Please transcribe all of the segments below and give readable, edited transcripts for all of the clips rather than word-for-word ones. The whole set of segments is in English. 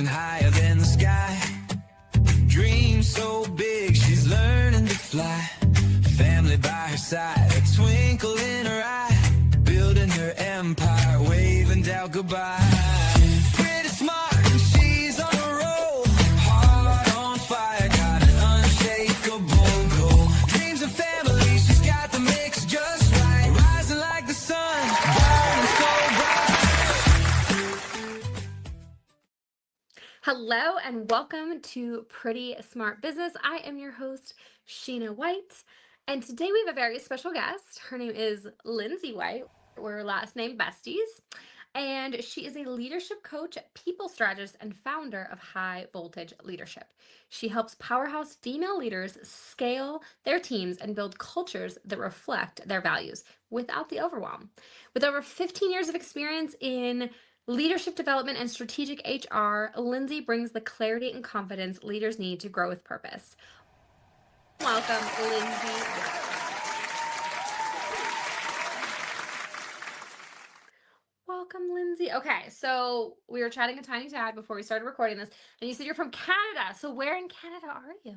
soaring higher than the sky. Dreams so big, she's learning to fly. Family by her side, a twinkle in her eye. Building her empire, waving out goodbye. Pretty smart, and she's on a roll. Heart on fire, got an unshakable goal. Dreams of family, she's got the mix just right. Rising like the sun, burning so bright. Hello and welcome to Pretty Smart Business. I am your host, Sheena White, and today we have a very special guest. Her name is Lindsay White. We're last name besties, and she is a leadership coach, people strategist, and founder of High Voltage Leadership. She helps powerhouse female leaders scale their teams and build cultures that reflect their values without the overwhelm. With over 15 years of experience in leadership development and strategic HR, Lindsay brings the clarity and confidence leaders need to grow with purpose. Welcome, Lindsay. Welcome, Lindsay. Okay, so we were chatting a tiny tad before we started recording this, and you said you're from Canada. So where in Canada are you?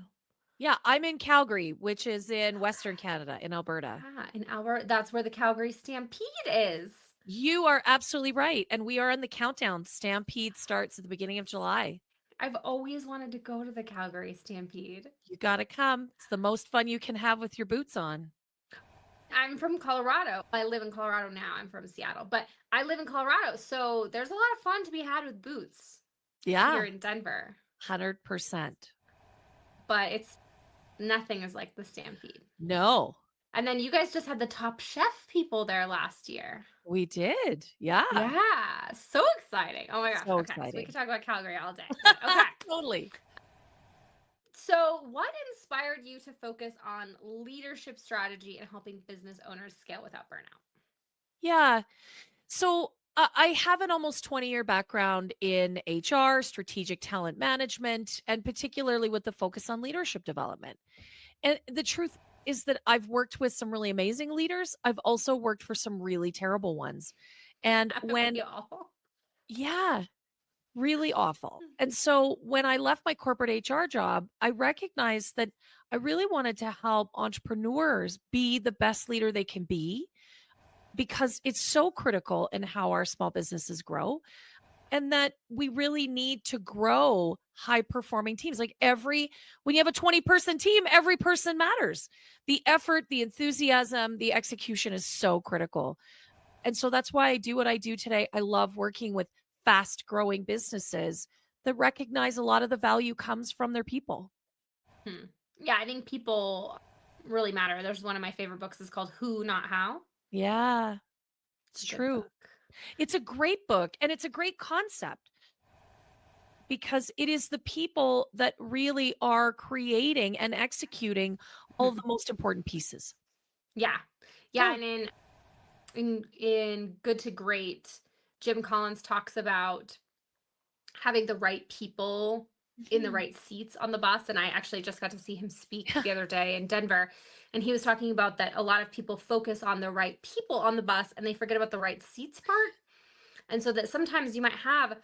Yeah, I'm in Calgary, which is in Western Canada, in Alberta. In Alberta, that's where the Calgary Stampede is. You are absolutely right. And we are in the countdown. Stampede starts at the beginning of July. I've always wanted to go to the Calgary Stampede. You got to come. It's the most fun you can have with your boots on. I'm from Colorado. I live in Colorado now. I'm from Seattle, but I live in Colorado. So there's a lot of fun to be had with boots. Yeah. Here in Denver. 100%. But nothing is like the Stampede. No. And then you guys just had the Top Chef people there last year. We did. Yeah. Yeah. So exciting. Oh my gosh. So okay. exciting. So we could talk about Calgary all day. Okay. Totally. So what inspired you to focus on leadership strategy and helping business owners scale without burnout? Yeah. So I have an almost 20-year background in HR, strategic talent management, and particularly with the focus on leadership development. And the truth is that I've worked with some really amazing leaders. I've also worked for some really terrible ones. And yeah, really awful. And so when I left my corporate HR job, I recognized that I really wanted to help entrepreneurs be the best leader they can be, because it's so critical in how our small businesses grow, and that we really need to grow high performing teams. Like when you have a 20-person team, every person matters. The effort, the enthusiasm, the execution is so critical. And so that's why I do what I do today. I love working with fast growing businesses that recognize a lot of the value comes from their people. Yeah, I think people really matter. There's one of my favorite books is called Who, Not How. Yeah, it's true. It's a great book, and it's a great concept, because it is the people that really are creating and executing all of the most important pieces. Yeah. And in Good to Great, Jim Collins talks about having the right people in the right seats on the bus. And I actually just got to see him speak the other day in Denver. And he was talking about that a lot of people focus on the right people on the bus and they forget about the right seats part. And so that sometimes you might have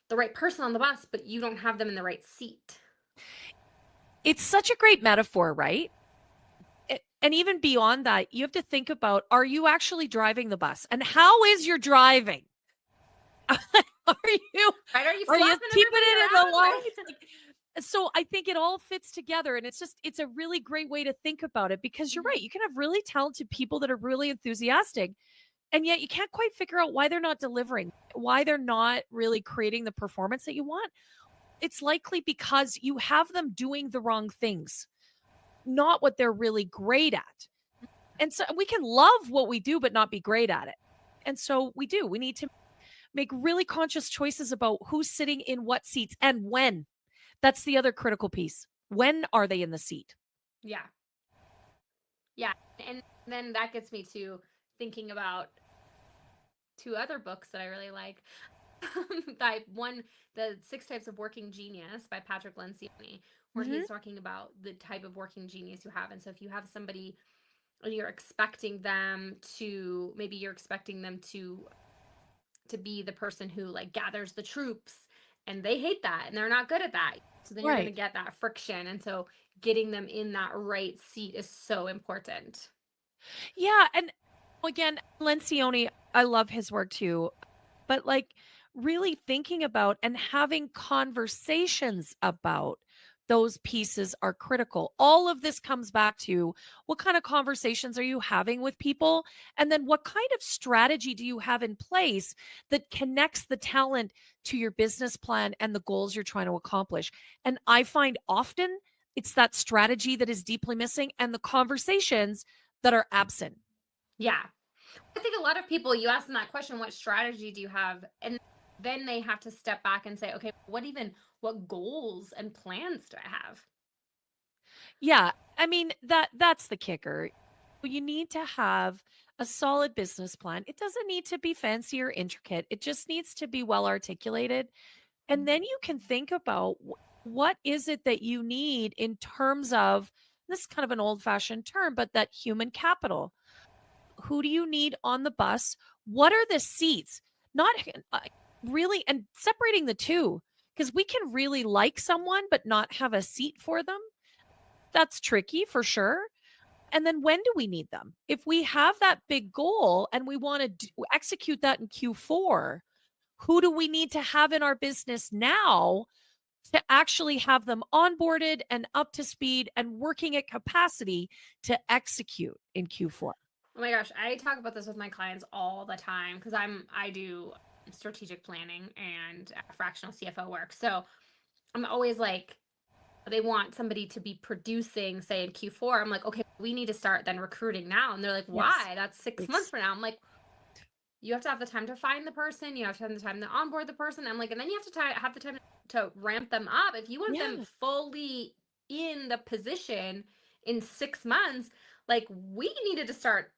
the right person on the bus, but you don't have them in the right seat. It's such a great metaphor, right? And even beyond that, you have to think about, are you actually driving the bus? And how is your driving? Are you keeping it in the line? So I think it all fits together, and it's a really great way to think about it, because you're right. You can have really talented people that are really enthusiastic, and yet you can't quite figure out why they're not delivering, why they're not really creating the performance that you want. It's likely because you have them doing the wrong things, not what they're really great at. And so we can love what we do, but not be great at it. And so we need to make really conscious choices about who's sitting in what seats and when. That's the other critical piece. When are they in the seat? Yeah. And then that gets me to thinking about two other books that I really like. The 6 Types of Working Genius by Patrick Lencioni, where he's talking about the type of working genius you have. And so if you have somebody and you're expecting them to be the person who like gathers the troops and they hate that and they're not good at that. So then you're going to Right. get that friction. And so getting them in that right seat is so important. Yeah, and again, Lencioni, I love his work too, but like really thinking about and having conversations about those pieces are critical. All of this comes back to what kind of conversations are you having with people? And then what kind of strategy do you have in place that connects the talent to your business plan and the goals you're trying to accomplish? And I find often it's that strategy that is deeply missing and the conversations that are absent. Yeah. I think a lot of people, you ask them that question, what strategy do you have? And then they have to step back and say, okay, what goals and plans do I have? Yeah, I mean that's the kicker. You need to have a solid business plan. It doesn't need to be fancy or intricate. It just needs to be well articulated. And then you can think about what is it that you need in terms of this is kind of an old-fashioned term, but that human capital. Who do you need on the bus? What are the seats? Not really, and separating the two, because we can really like someone but not have a seat for them. That's tricky for sure. And then when do we need them? If we have that big goal and we want to execute that in Q4, who do we need to have in our business now to actually have them onboarded and up to speed and working at capacity to execute in Q4? Oh my gosh, I talk about this with my clients all the time because I do strategic planning and fractional CFO work. So I'm always like, they want somebody to be producing, say in Q4. I'm like, okay, we need to start then recruiting now. And they're like, Yes. why? That's 6 months from now. I'm like, you have to have the time to find the person. You have to have the time to onboard the person. I'm like, and then you have to have the time to ramp them up. If you want them Yeah. fully in the position in 6 months, like we needed to start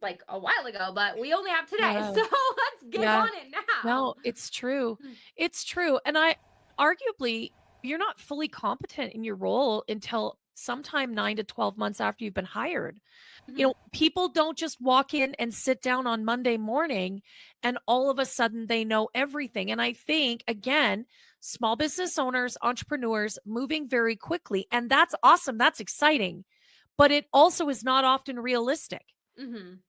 like a while ago, but we only have today. Yeah. So let's get Yeah. on it now. No, it's true. It's true. And I arguably, you're not fully competent in your role until sometime 9 to 12 months after you've been hired. You Mhm. know, people don't just walk in and sit down on Monday morning and all of a sudden they know everything. And I think, again, small business owners, entrepreneurs moving very quickly. And that's awesome. That's exciting. But it also is not often realistic. Mhm.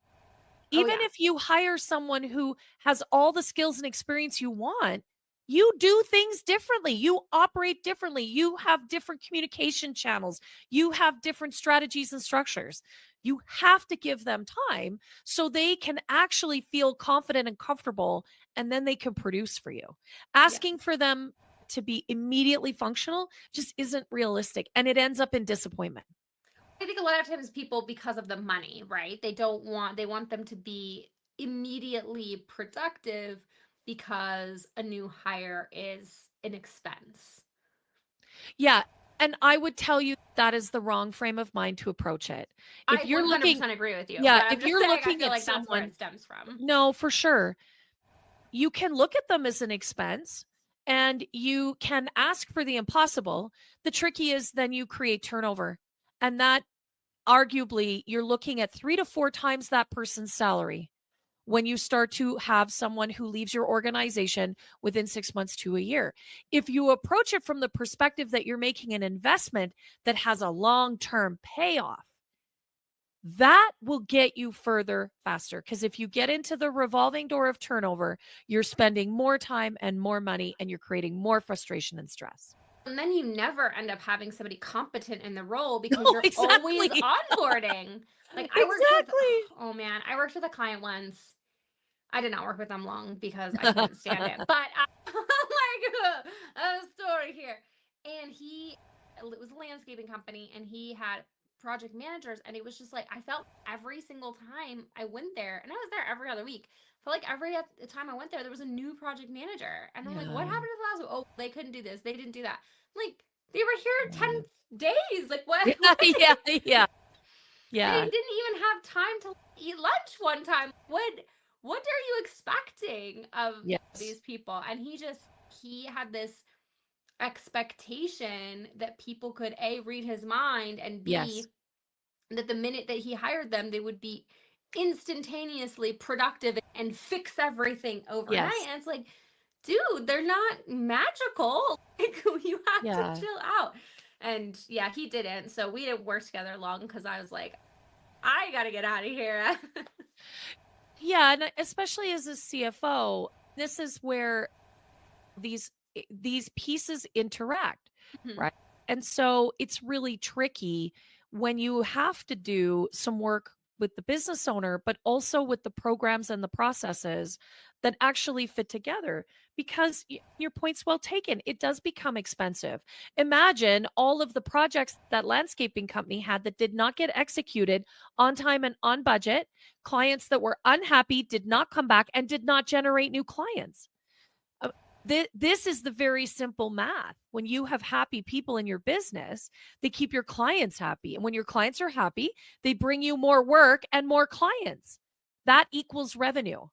Oh Even yeah. if you hire someone who has all the skills and experience you want, you do things differently. You operate differently. You have different communication channels. You have different strategies and structures. You have to give them time so they can actually feel confident and comfortable, and then they can produce for you. Yes. Asking for them to be immediately functional just isn't realistic, and it ends up in disappointment. I think a lot of times people, because of the money, right? They want them to be immediately productive because a new hire is an expense. Yeah, and I would tell you that is the wrong frame of mind to approach it. If I you're looking 100% agree with you, yeah, but I'm if just you're saying I looking feel at like that's where someone it stems from. no, for sure. You can look at them as an expense and you can ask for the impossible. The tricky is then you create turnover. And that arguably you're looking at 3 to 4 times that person's salary when you start to have someone who leaves your organization within 6 months to a year. If you approach it from the perspective that you're making an investment that has a long term payoff, that will get you further faster. Because if you get into the revolving door of turnover, you're spending more time and more money, and you're creating more frustration and stress. And then you never end up having somebody competent in the role because No, you're always exactly. onboarding. Like I worked with, Exactly. oh man, I worked with a client once. I did not work with them long because I couldn't stand it. But like a story here. And it was a landscaping company, and he had project managers, and it was just like I felt every single time I went there, and I was there every other week. I felt like every time I went there was a new project manager, and I'm like, what Yeah. happened to the last one? Oh, they couldn't do this, they didn't do that. Like they were here Yeah. 10 days. Like what? Yeah. What? Yeah. Yeah. And he Yeah. didn't even have time to eat lunch one time. What are you expecting of Yes. these people? And he had this expectation that people could A, read his mind, and B, Yes. that the minute that he hired them, they would be instantaneously productive and fix everything overnight. Yes. And it's like, dude, they're not magical. Like, you have to Yeah. chill out. And yeah, he didn't. So we didn't work together long because I was like, I gotta get out of here. Yeah, and especially as a CFO, this is where these pieces interact, Mhm. right? And so it's really tricky when you have to do some work with the business owner, but also with the programs and the processes that actually fit together. Because your point's well taken. It does become expensive. Imagine all of the projects that landscaping company had that did not get executed on time and on budget, clients that were unhappy, did not come back, and did not generate new clients. Uh, this is the very simple math. When you have happy people in your business, they keep your clients happy. And when your clients are happy, they bring you more work and more clients. That equals revenue.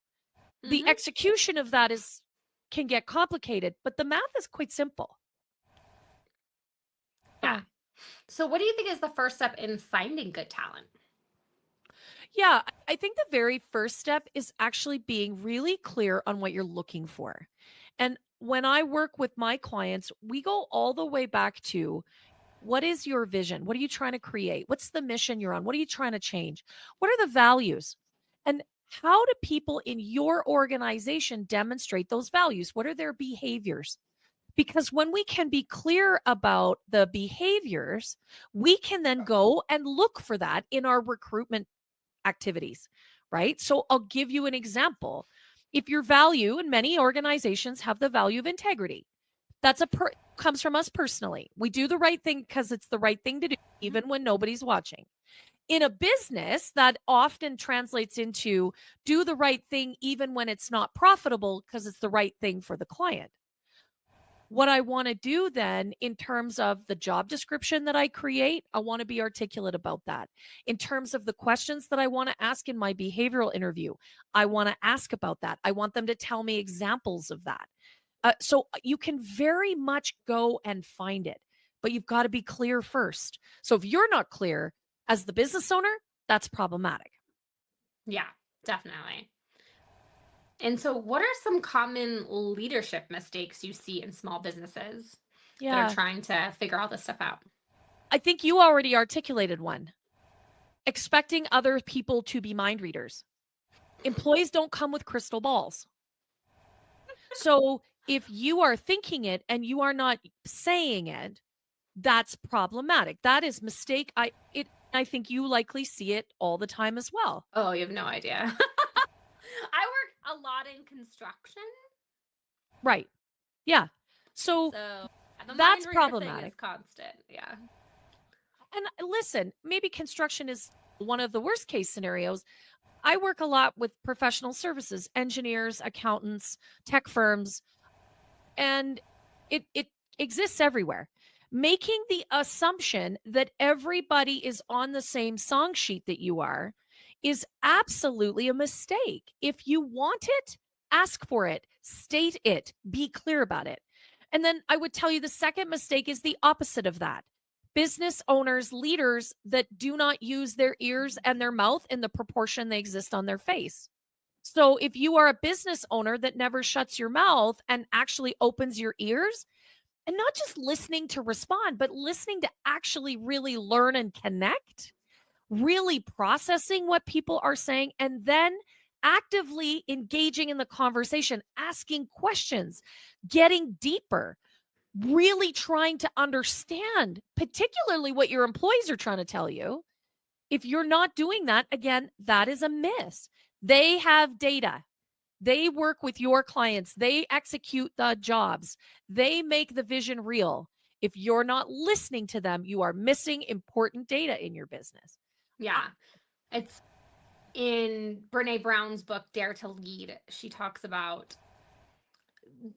The Mhm. execution of that is can get complicated, but the math is quite simple. Yeah. Yeah. So, what do you think is the first step in finding good talent? Yeah, I think the very first step is actually being really clear on what you're looking for. And when I work with my clients, we go all the way back to what is your vision? What are you trying to create? What's the mission you're on? What are you trying to change? What are the values? And how do people in your organization demonstrate those values? What are their behaviors? Because when we can be clear about the behaviors, we can then go and look for that in our recruitment activities, right? So I'll give you an example. If your value, and many organizations have the value of integrity, that's comes from us personally. We do the right thing because it's the right thing to do, Mhm. even when nobody's watching. In a business, that often translates into do the right thing even when it's not profitable because it's the right thing for the client. What I want to do then, in terms of the job description that I create, I want to be articulate about that. In terms of the questions that I want to ask in my behavioral interview, I want to ask about that. I want them to tell me examples of that. So you can very much go and find it, but you've got to be clear first. So if you're not clear as the business owner, that's problematic. Yeah, definitely. And so, what are some common leadership mistakes you see in small businesses that are Yeah. trying to figure all this stuff out? I think you already articulated one, expecting other people to be mind readers. Employees don't come with crystal balls. So if you are thinking it and you are not saying it, that's problematic. That is mistake. I think you likely see it all the time as well. Oh, you have no idea. I work a lot in construction. Right. Yeah. So So the mind that's reader thing is problematic. constant. Yeah. And listen, maybe construction is one of the worst case scenarios. I work a lot with professional services, engineers, accountants, tech firms, and it exists everywhere. Making the assumption that everybody is on the same song sheet that you are is absolutely a mistake. If you want it, ask for it, state it, be clear about it. And then I would tell you the second mistake is the opposite of that. Business owners, leaders that do not use their ears and their mouth in the proportion they exist on their face. So if you are a business owner that never shuts your mouth and actually opens your ears and not just listening to respond, but listening to actually really learn and connect, really processing what people are saying, and then actively engaging in the conversation, asking questions, getting deeper, really trying to understand, particularly what your employees are trying to tell you. If you're not doing that, again, that is a miss. They have data. They work with your clients. They execute the jobs. They make the vision real. If you're not listening to them, you are missing important data in your business. Uh, Yeah. It's in Brene Brown's book, Dare to Lead. She talks about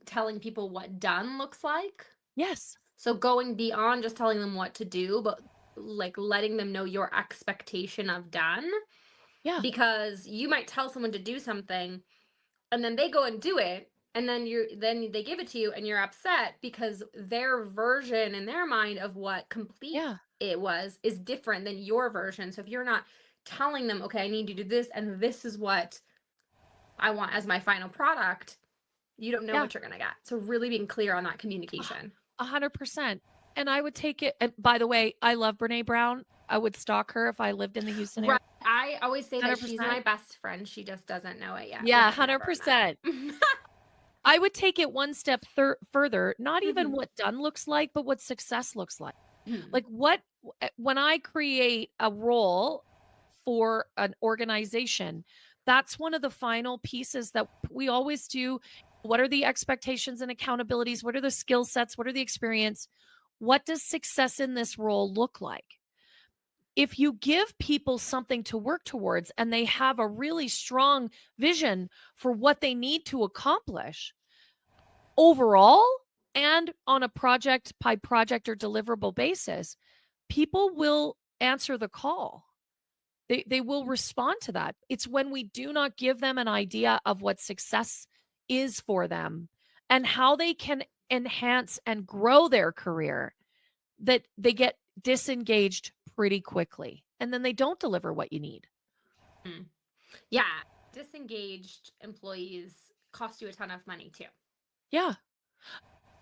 telling people what done looks like. yes. So going beyond just telling them what to do, but like letting them know your expectation of done. Yeah. Because you might tell someone to do something and then they go and do it. And then they give it to you and you're upset because their version in their mind of what complete Yeah. it was is different than your version. So if you're not telling them, okay, I need to do this and this is what I want as my final product, You don't know Yeah. what you're going to get. So really being clear on that communication. 100%. And I would take it. And by the way, I love Brene Brown. I would stalk her if I lived in the Houston area. Right. I always say that she's 100%. my best friend. She just doesn't know it yet. Yeah, We've never 100%. met. I would take it one step further, not even Mhm. what done looks like, but what success looks like. Mhm. Like when I create a role for an organization, that's one of the final pieces that we always do. What are the expectations and accountabilities? What are the skill sets? What are the experience? What does success in this role look like? If you give people something to work towards and they have a really strong vision for what they need to accomplish overall and on a project by project or deliverable basis, people will answer the call. They will respond to that. It's when we do not give them an idea of what success is for them and how they can enhance and grow their career that they get disengaged pretty quickly. And then they don't deliver what you need. Mm. Yeah. Disengaged employees cost you a ton of money too. Yeah.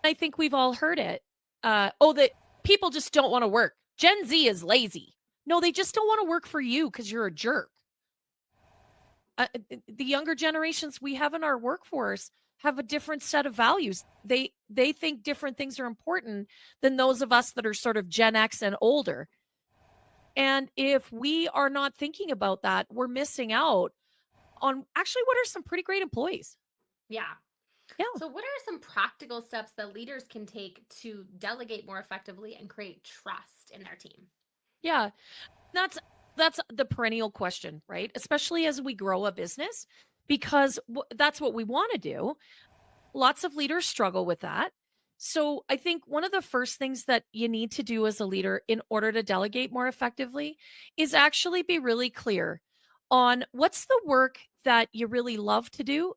I think we've all heard it. That people just don't want to work. Gen Z is lazy. No, they just don't want to work for you because you're a jerk. The younger generations we have in our workforce have a different set of values. They think different things are important than those of us that are sort of Gen X and older. And if we are not thinking about that, we're missing out on actually what are some pretty great employees. Yeah. Yeah. So, what are some practical steps that leaders can take to delegate more effectively and create trust in their team? Yeah. That's the perennial question, right? Especially as we grow a business because that's what we want to do. Lots of leaders struggle with that. So, I think one of the first things that you need to do as a leader in order to delegate more effectively is actually be really clear on what's the work that you really love to do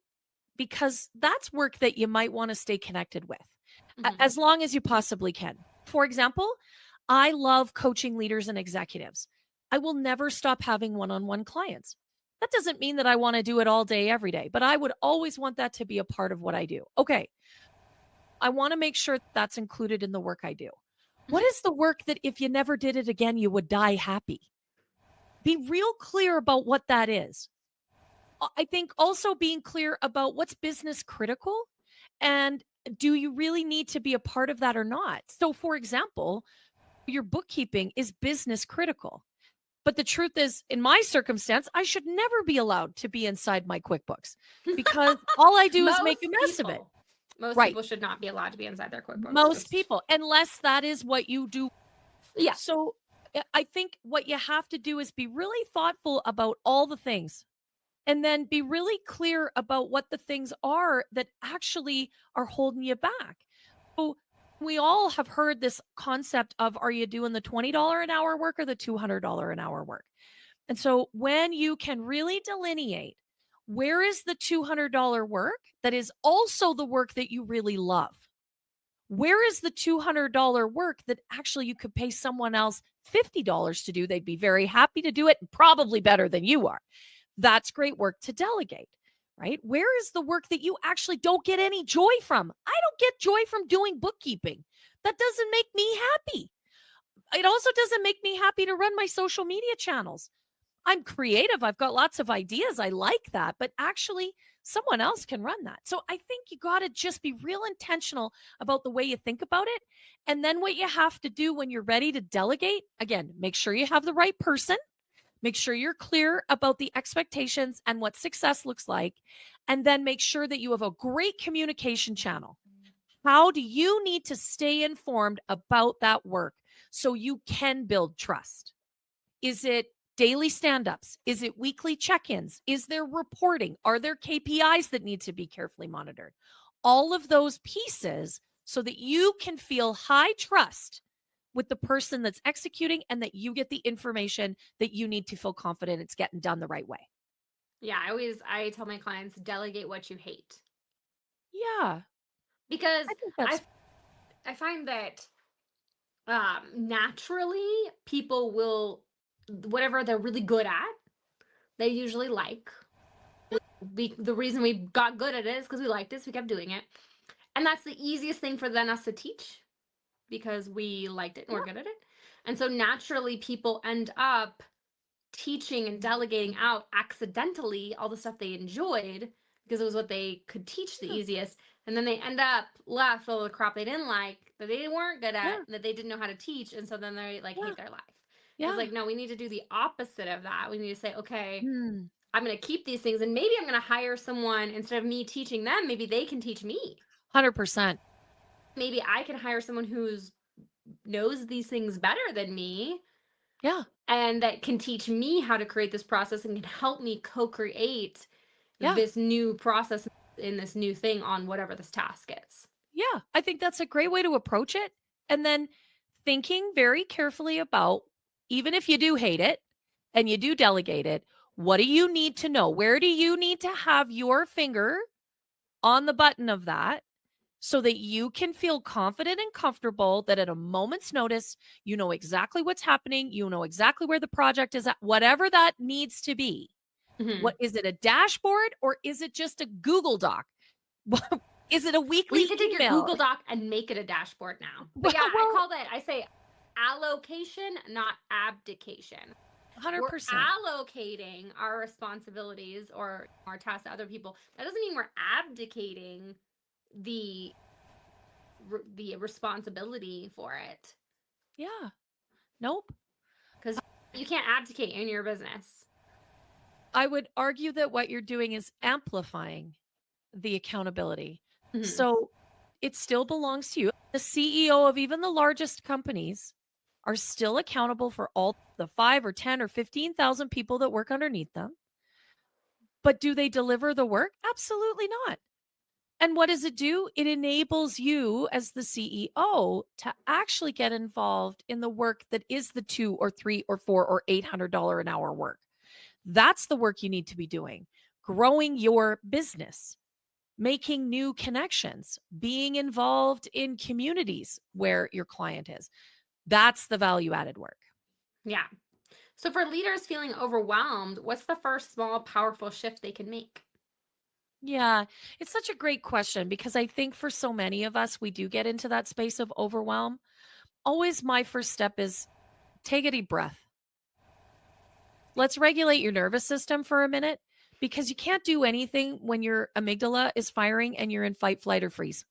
because that's work that you might want to stay connected with Mhm. as long as you possibly can. For example, I love coaching leaders and executives. I will never stop having one on one clients. That doesn't mean that I want to do it all day, every day, but I would always want that to be a part of what I do. Okay. I want to make sure that's included in the work I do. What is the work that if you never did it again, you would die happy? Be real clear about what that is. I think also being clear about what's business critical and do you really need to be a part of that or not? So, for example, your bookkeeping is business critical. But the truth is, in my circumstance, I should never be allowed to be inside my QuickBooks because all I do is make a mess of it. Most Right. people should not be allowed to be inside their QuickBooks. Most people, unless that is what you do. Yeah. So I think what you have to do is be really thoughtful about all the things and then be really clear about what the things are that actually are holding you back. So we all have heard this concept of are you doing the $20 an hour work or the $200 an hour work? And so when you can really delineate where is the $200 work that is also the work that you really love? Where is the $200 work that actually you could pay someone else $50 to do? They'd be very happy to do it and probably better than you are. That's great work to delegate, right? Where is the work that you actually don't get any joy from? I don't get joy from doing bookkeeping. That doesn't make me happy. It also doesn't make me happy to run my social media channels. I'm creative. I've got lots of ideas. I like that, but actually someone else can run that. So I think you got to just be real intentional about the way you think about it. And then what you have to do when you're ready to delegate, again, make sure you have the right person. Make sure you're clear about the expectations and what success looks like. And then make sure that you have a great communication channel. How do you need to stay informed about that work so you can build trust? Is it daily stand ups? Is it weekly check ins? Is there reporting? Are there KPIs that need to be carefully monitored? All of those pieces so that you can feel high trust with the person that's executing and that you get the information that you need to feel confident it's getting done the right way. Yeah. I tell my clients delegate what you hate Yeah, because I think I that's I find that naturally people will whatever they're really good at they usually like the reason we got good at it is because we liked it, so we kept doing it. And that's the easiest thing for then us to teach because we liked it and we're good at it. And so naturally, people end up teaching and delegating out accidentally all the stuff they enjoyed because it was what they could teach the easiest. And then they end up left with all the crap they didn't like, that they weren't good at, that they didn't know how to teach. And so then they like hate their life. It's like, no, we need to do the opposite of that. We need to say, okay, I'm going to keep these things, and maybe I'm going to hire someone instead of me teaching them. Maybe they can teach me. 100%. Maybe I can hire someone who's knows these things better than me. Yeah. And that can teach me how to create this process and can help me co-create this new process in this new thing on whatever this task is. Yeah. I think that's a great way to approach it. And then thinking very carefully about, even if you do hate it and you do delegate it, what do you need to know? Where do you need to have your finger on the button of that so that you can feel confident and comfortable that at a moment's notice, you know exactly what's happening, you know exactly where the project is at, whatever that needs to be. What is it, a dashboard, or is it just a Google Doc? Is it a weekly You can take your email? Google Doc and make it a dashboard now. But yeah, I say allocation, not abdication. 100%. We're allocating our responsibilities or our tasks to other people. That doesn't mean we're abdicating the responsibility for it. Yeah. Nope. Because you can't abdicate in your business. I would argue that what you're doing is amplifying the accountability. So it still belongs to you. The CEO of even the largest companies are still accountable for all the 5 or 10 or 15,000 people that work underneath them. But do they deliver the work? Absolutely not. And what does it do? It enables you as the CEO to actually get involved in the work that is the $2 or $3 or $4 or $800 an hour work. That's the work you need to be doing. Growing your business, making new connections, being involved in communities where your client is. That's the value added work. Yeah. So for leaders feeling overwhelmed, what's the first small, powerful shift they can make? Yeah, it's such a great question because I think for so many of us, we do get into that space of overwhelm. Always my first step is take a deep breath. Let's regulate your nervous system for a minute because you can't do anything when your amygdala is firing and you're in fight, flight, or freeze.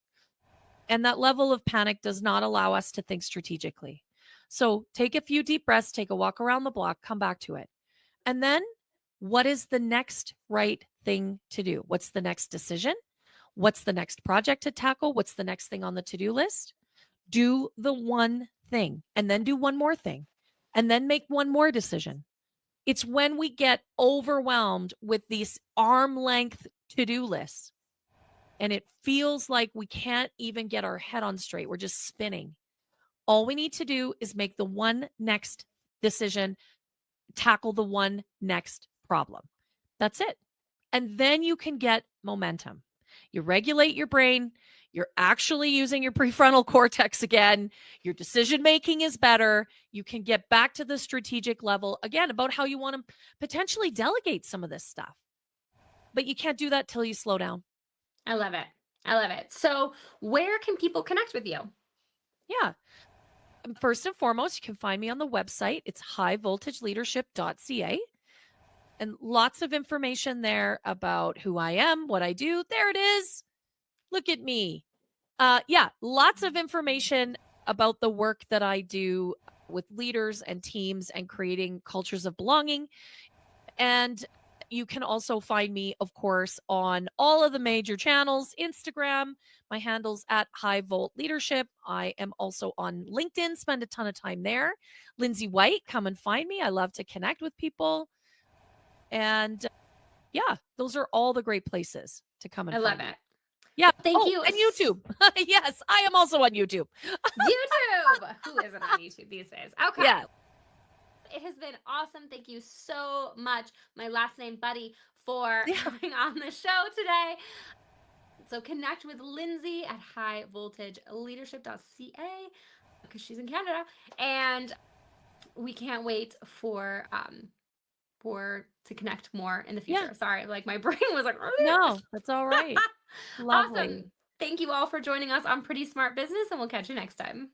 And that level of panic does not allow us to think strategically. So take a few deep breaths, take a walk around the block, come back to it. And then what is the next right thing to do? What's the next decision? What's the next project to tackle? What's the next thing on the to-do list? Do the one thing and then do one more thing and then make one more decision. It's when we get overwhelmed with these arm length to-do lists and it feels like we can't even get our head on straight. We're just spinning. All we need to do is make the one next decision, tackle the one next problem. That's it. And then you can get momentum. You regulate your brain. You're actually using your prefrontal cortex again. Your decision making is better. You can get back to the strategic level again about how you want to potentially delegate some of this stuff. But you can't do that till you slow down. I love it. I love it. So where can people connect with you? Yeah. First and foremost, you can find me on the website. It's highvoltageleadership.ca. And lots of information there about who I am, what I do. There it is. Look at me. Yeah, lots of information about the work that I do with leaders and teams and creating cultures of belonging. And you can also find me, of course, on all of the major channels. Instagram, my handle's at High Volt Leadership. I am also on LinkedIn, spend a ton of time there. Lindsay White, come and find me. I love to connect with people. And yeah, those are all the great places to come and find me. I love it. Yeah. Thank you. And YouTube. Yes, I am also on YouTube. YouTube. Who isn't on YouTube these days? Okay. Yeah. It has been awesome. Thank you so much, my last name buddy, for coming on the show today. So connect with Lindsay at highvoltageleadership.ca because she's in Canada. And we can't wait for to connect more in the Yeah. future. Sorry, like my brain was like, No, that's all right. Lovely. awesome. Thank you all for joining us on Pretty Smart Business, and we'll catch you next time.